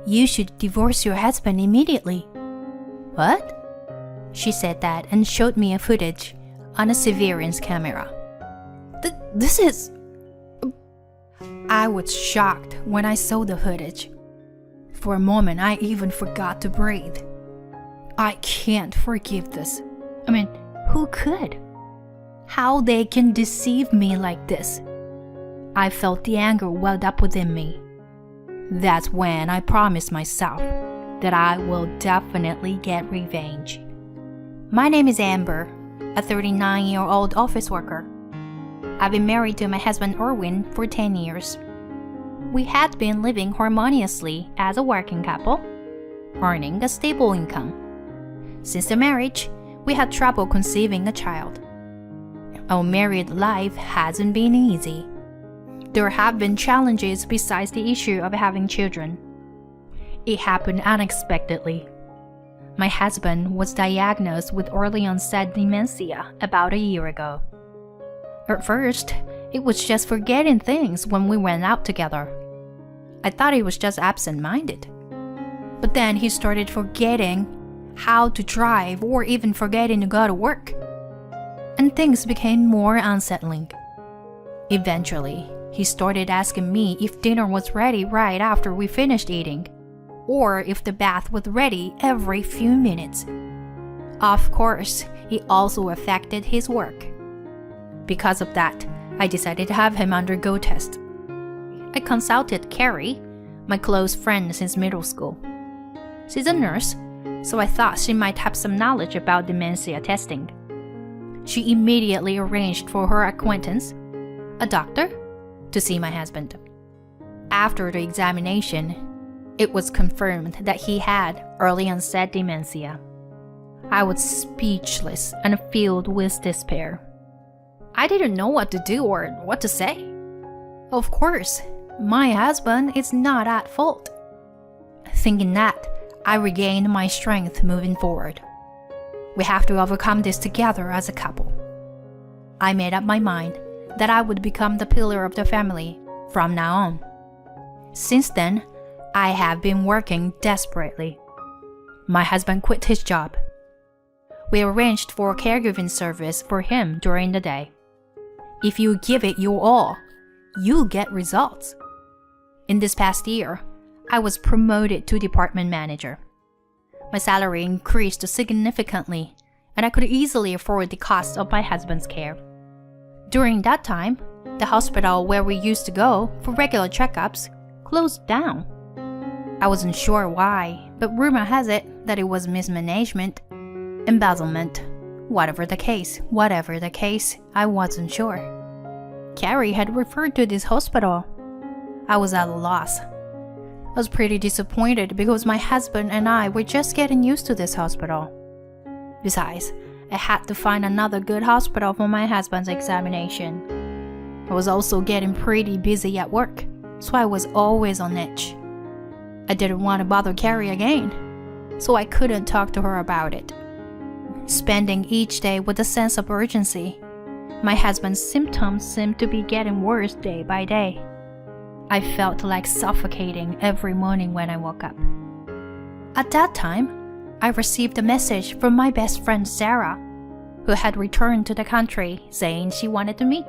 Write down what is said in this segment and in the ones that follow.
You should divorce your husband immediately." "What?" She said that and showed me a footage on a surveillance camera. This is... I was shocked when I saw the footage. For a moment, I even forgot to breathe. I can't forgive this. I mean, who could? How they can deceive me like this? I felt the anger welled up within me. That's when I promised myself that I will definitely get revenge. My name is Amber, a 39-year-old office worker. I've been married to my husband Erwin for 10 years. We had been living harmoniously as a working couple, earning a stable income. Since the marriage, we had trouble conceiving a child. Our married life hasn't been easy. There have been challenges besides the issue of having children. It happened unexpectedly. My husband was diagnosed with early-onset dementia about a year ago. At first, it was just forgetting things when we went out together. I thought he was just absent-minded. But then he started forgetting how to drive or even forgetting to go to work. And things became more unsettling. Eventually, he started asking me if dinner was ready right after we finished eating, or if the bath was ready every few minutes. Of course, it also affected his work. Because of that, I decided to have him undergo tests. I consulted Carrie, my close friend since middle school. She's a nurse, so I thought she might have some knowledge about dementia testing. She immediately arranged for her acquaintance, a doctor, to see my husband. After the examination, it was confirmed that he had early-onset dementia. I was speechless and filled with despair. I didn't know what to do or what to say. Of course, my husband is not at fault. Thinking that, I regained my strength moving forward. We have to overcome this together as a couple. I made up my mind that I would become the pillar of the family from now on. Since then, I have been working desperately. My husband quit his job. We arranged for caregiving service for him during the day. If you give it your all, you'll get results. In this past year, I was promoted to department manager. My salary increased significantly, and I could easily afford the cost of my husband's care. During that time, the hospital where we used to go for regular checkups closed down. I wasn't sure why, but rumor has it that it was mismanagement, embezzlement. Whatever the case, I wasn't sure. Carrie had referred to this hospital. I was at a loss. I was pretty disappointed because my husband and I were just getting used to this hospital. Besides, I had to find another good hospital for my husband's examination. I was also getting pretty busy at work, so I was always on edge. I didn't want to bother Carrie again, so I couldn't talk to her about it. Spending each day with a sense of urgency, my husband's symptoms seemed to be getting worse day by day. I felt like suffocating every morning when I woke up. At that time, I received a message from my best friend Sarah, who had returned to the country saying she wanted to meet.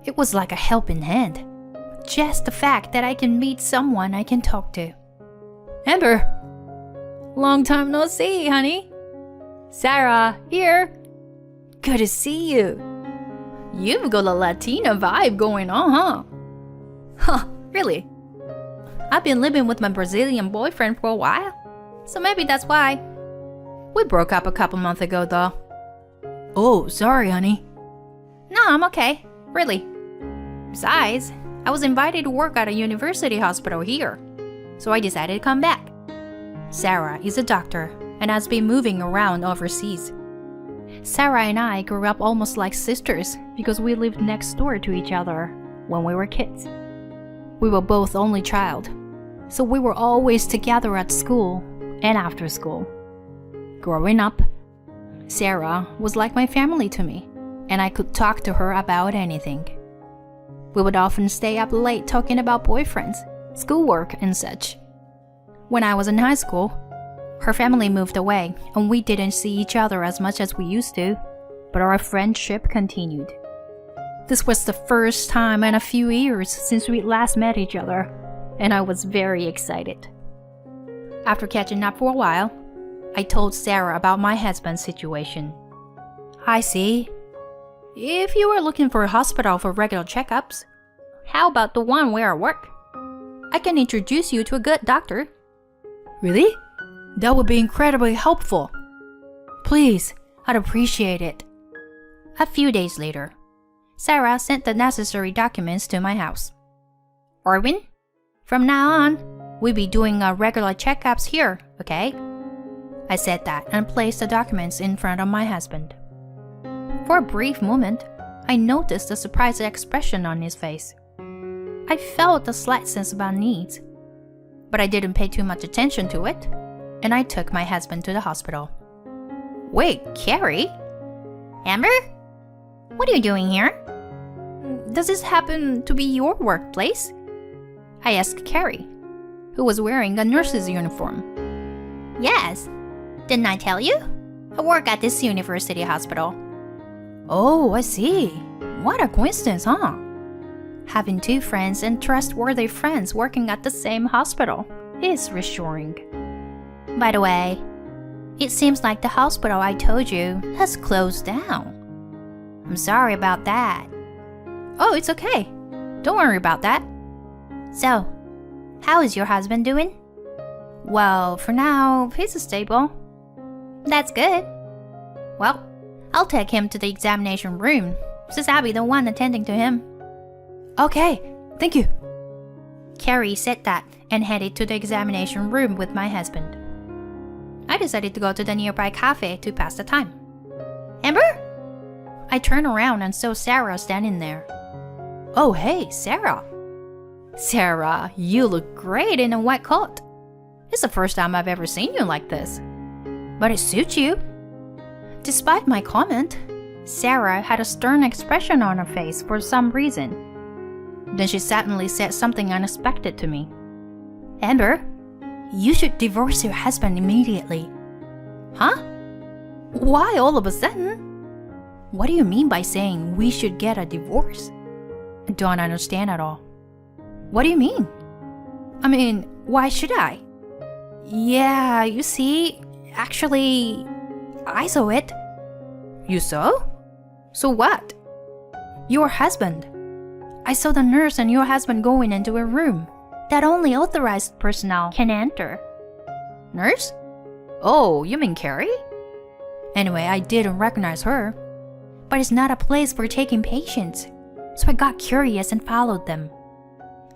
It was like a helping hand. Just the fact that I can meet someone I can talk to. Amber! Long time no see, honey. Sarah, here. Good to see you. You've got a Latina vibe going on, huh? Huh, really? I've been living with my Brazilian boyfriend for a while, so maybe that's why. We broke up a couple months ago, though. Oh, sorry, honey. No, I'm okay, really. Besides, I was invited to work at a university hospital here, so I decided to come back. Sarah is a doctor and has been moving around overseas. Sarah and I grew up almost like sisters because we lived next door to each other when we were kids. We were both only child, so we were always together at school and after school. Growing up, Sarah was like my family to me, and I could talk to her about anything. We would often stay up late talking about boyfriends, schoolwork, and such. When I was in high school, her family moved away and we didn't see each other as much as we used to, but our friendship continued. This was the first time in a few years since we last met each other, and I was very excited. After catching up for a while, I told Sarah about my husband's situation. I see. If you were looking for a hospital for regular checkups, how about the one where I work? I can introduce you to a good doctor. Really? That would be incredibly helpful. Please, I'd appreciate it. A few days later, Sarah sent the necessary documents to my house. Erwin, from now on, we'll be doing our regular checkups here, okay? I said that and placed the documents in front of my husband. For a brief moment, I noticed a surprised expression on his face. I felt a slight sense of unease, but I didn't pay too much attention to it, and I took my husband to the hospital. Wait, Carrie? Amber? What are you doing here? Does this happen to be your workplace? I asked Carrie, who was wearing a nurse's uniform. Yes. Didn't I tell you? I work at this university hospital. Oh, I see. What a coincidence, huh? Having two friends and trustworthy friends working at the same hospital is reassuring. By the way, it seems like the hospital I told you has closed down. I'm sorry about that. Oh, it's okay. Don't worry about that. So, how is your husband doing? Well, for now, he's stable. That's good. Well, I'll take him to the examination room, since I'll be the one attending to him. Okay, thank you. Carrie said that and headed to the examination room with my husband. I decided to go to the nearby cafe to pass the time. Amber? I turned around and saw Sarah standing there. Oh, hey, Sarah. Sarah, you look great in a white coat. It's the first time I've ever seen you like this. But it suits you. Despite my comment, Sarah had a stern expression on her face for some reason. Then she suddenly said something unexpected to me. Amber, you should divorce your husband immediately. Huh? Why all of a sudden? What do you mean by saying we should get a divorce? I don't understand at all. What do you mean? I mean, why should I? Yeah, you see, actually, I saw it. You saw? So what? Your husband. I saw the nurse and your husband going into a room that only authorized personnel can enter. Nurse? Oh, you mean Carrie? Anyway, I didn't recognize her. But it's not a place for taking patients, so I got curious and followed them.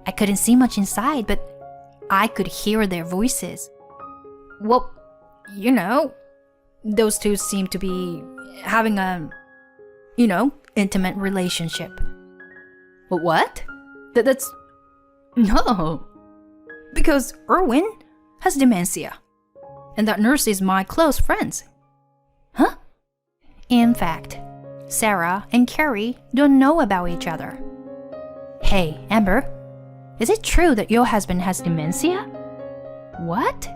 I couldn't see much inside, but I could hear their voices. Well, you know, those two seem to be having a, intimate relationship. But what? That's... No. Because Erwin has dementia. And that nurse is my close friend. Huh? In fact, Sarah and Carrie don't know about each other. Hey, Amber, is it true that your husband has dementia? What?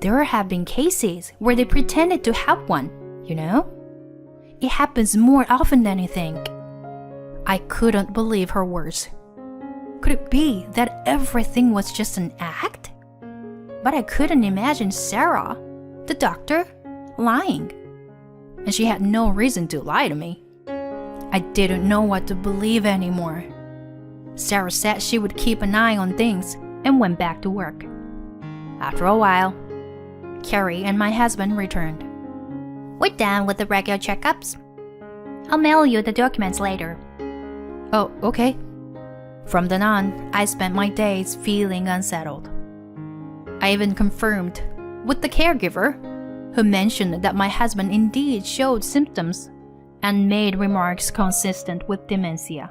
There have been cases where they pretended to have one, It happens more often than you think. I couldn't believe her words. Could it be that everything was just an act? But I couldn't imagine Sarah, the doctor, lying. And she had no reason to lie to me. I didn't know what to believe anymore. Sarah said she would keep an eye on things and went back to work. After a while, Carrie and my husband returned. We're done with the regular checkups. I'll mail you the documents later. Oh, okay. From then on, I spent my days feeling unsettled. I even confirmed with the caregiver, who mentioned that my husband indeed showed symptoms and made remarks consistent with dementia.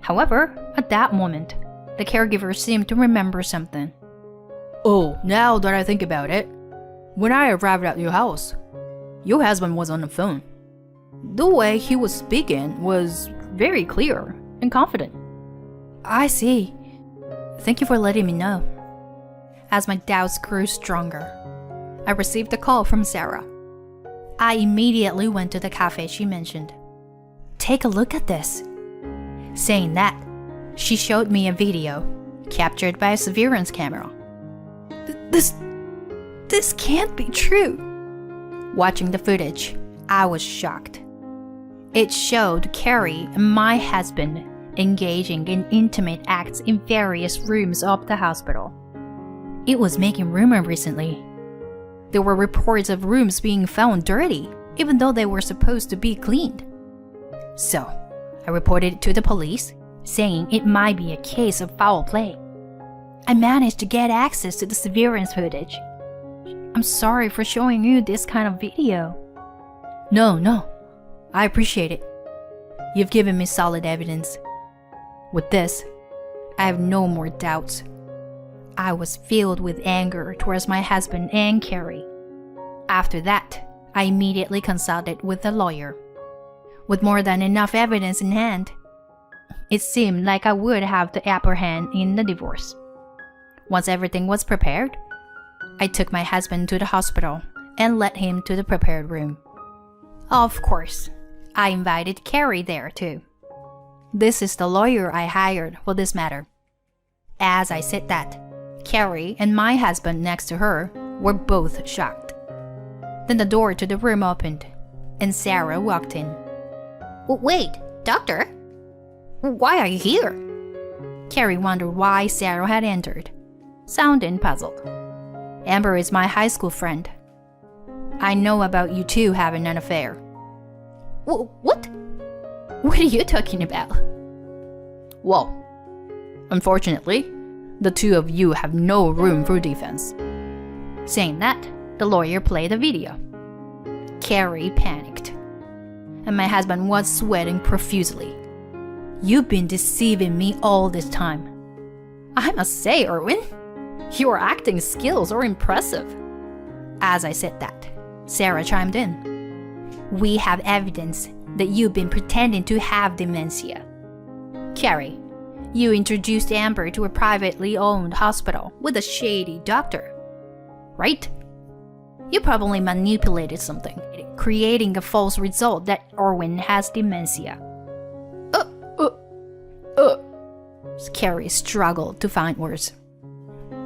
However, at that moment, the caregiver seemed to remember something. Oh, now that I think about it, when I arrived at your house, your husband was on the phone. The way he was speaking was very clear and confident. I see. Thank you for letting me know. as my doubts grew stronger, I received a call from Sarah. I immediately went to the cafe she mentioned. "Take a look at this." Saying that, she showed me a video captured by a surveillance camera. This can't be true. Watching the footage, I was shocked. It showed Carrie and my husband engaging in intimate acts in various rooms of the hospital. It was making rumor recently. There were reports of rooms being found dirty, even though they were supposed to be cleaned. So, I reported it to the police, saying it might be a case of foul play. I managed to get access to the surveillance footage. I'm sorry for showing you this kind of video. No, I appreciate it. You've given me solid evidence. With this, I have no more doubts. I was filled with anger towards my husband and Carrie. After that, I immediately consulted with a lawyer. With more than enough evidence in hand, it seemed like I would have the upper hand in the divorce. Once everything was prepared, I took my husband to the hospital and led him to the prepared room. Of course, I invited Carrie there too. This is the lawyer I hired for this matter. As I said that, Carrie and my husband next to her were both shocked. Then the door to the room opened, and Sarah walked in. "Wait, doctor? Why are you here?" Carrie wondered why Sarah had entered, sounding puzzled. "Amber is my high school friend. I know about you two having an affair." What? What are you talking about? Well, unfortunately, the two of you have no room for defense. Saying that, the lawyer played the video. Carrie panicked, and my husband was sweating profusely. "You've been deceiving me all this time." "I must say, Erwin, your acting skills are impressive." As I said that, Sarah chimed in. "We have evidence that you've been pretending to have dementia. Carrie, you introduced Amber to a privately owned hospital with a shady doctor, right? You probably manipulated something, creating a false result that Erwin has dementia." Carrie struggled to find words.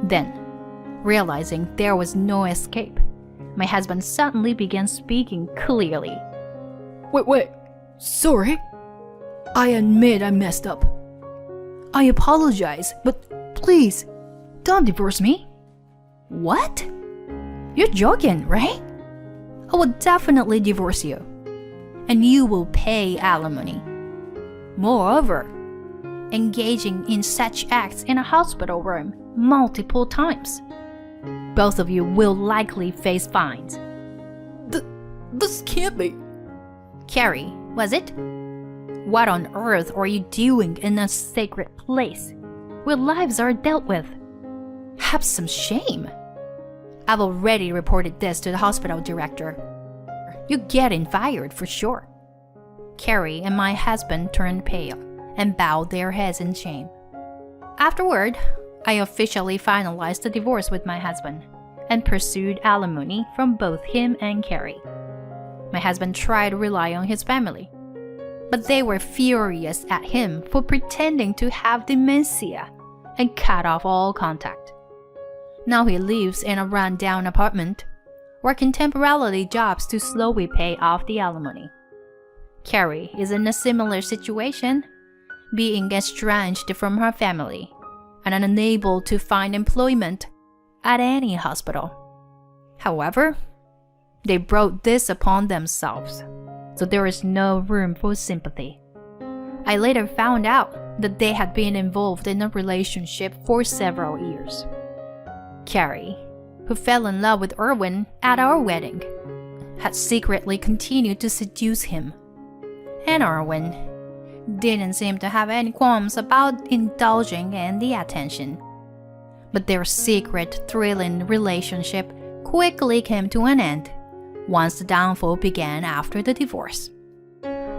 Then, realizing there was no escape, my husband suddenly began speaking clearly. Wait, sorry. I admit I messed up. I apologize, but please, don't divorce me." "What? You're joking, right? I will definitely divorce you, and you will pay alimony. Moreover, engaging in such acts in a hospital room multiple times, both of you will likely face fines." This can't be. Carrie, was it? What on earth are you doing in a sacred place where lives are dealt with? Have some shame. I've already reported this to the hospital director. You're getting fired for sure. Carrie and my husband turned pale and bowed their heads in shame. Afterward, I officially finalized the divorce with my husband and pursued alimony from both him and Carrie. My husband tried to rely on his family, but they were furious at him for pretending to have dementia and cut off all contact. Now he lives in a run-down apartment, working temporarily jobs to slowly pay off the alimony. Carrie is in a similar situation, being estranged from her family and unable to find employment at any hospital. However, they brought this upon themselves, so there is no room for sympathy. I later found out that they had been involved in a relationship for several years. Carrie, who fell in love with Erwin at our wedding, had secretly continued to seduce him, and Erwin didn't seem to have any qualms about indulging in the attention. But their secret, thrilling relationship quickly came to an end once the downfall began after the divorce.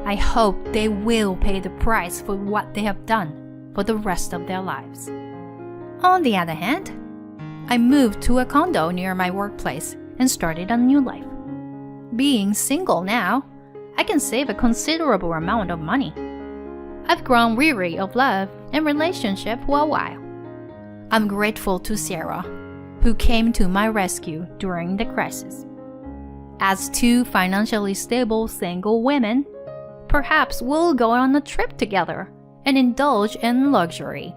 I hope they will pay the price for what they have done for the rest of their lives. On the other hand, I moved to a condo near my workplace and started a new life. Being single now, I can save a considerable amount of money. I've grown weary of love and relationship for a while. I'm grateful to Sarah, who came to my rescue during the crisis. As two financially stable single women, perhaps we'll go on a trip together and indulge in luxury.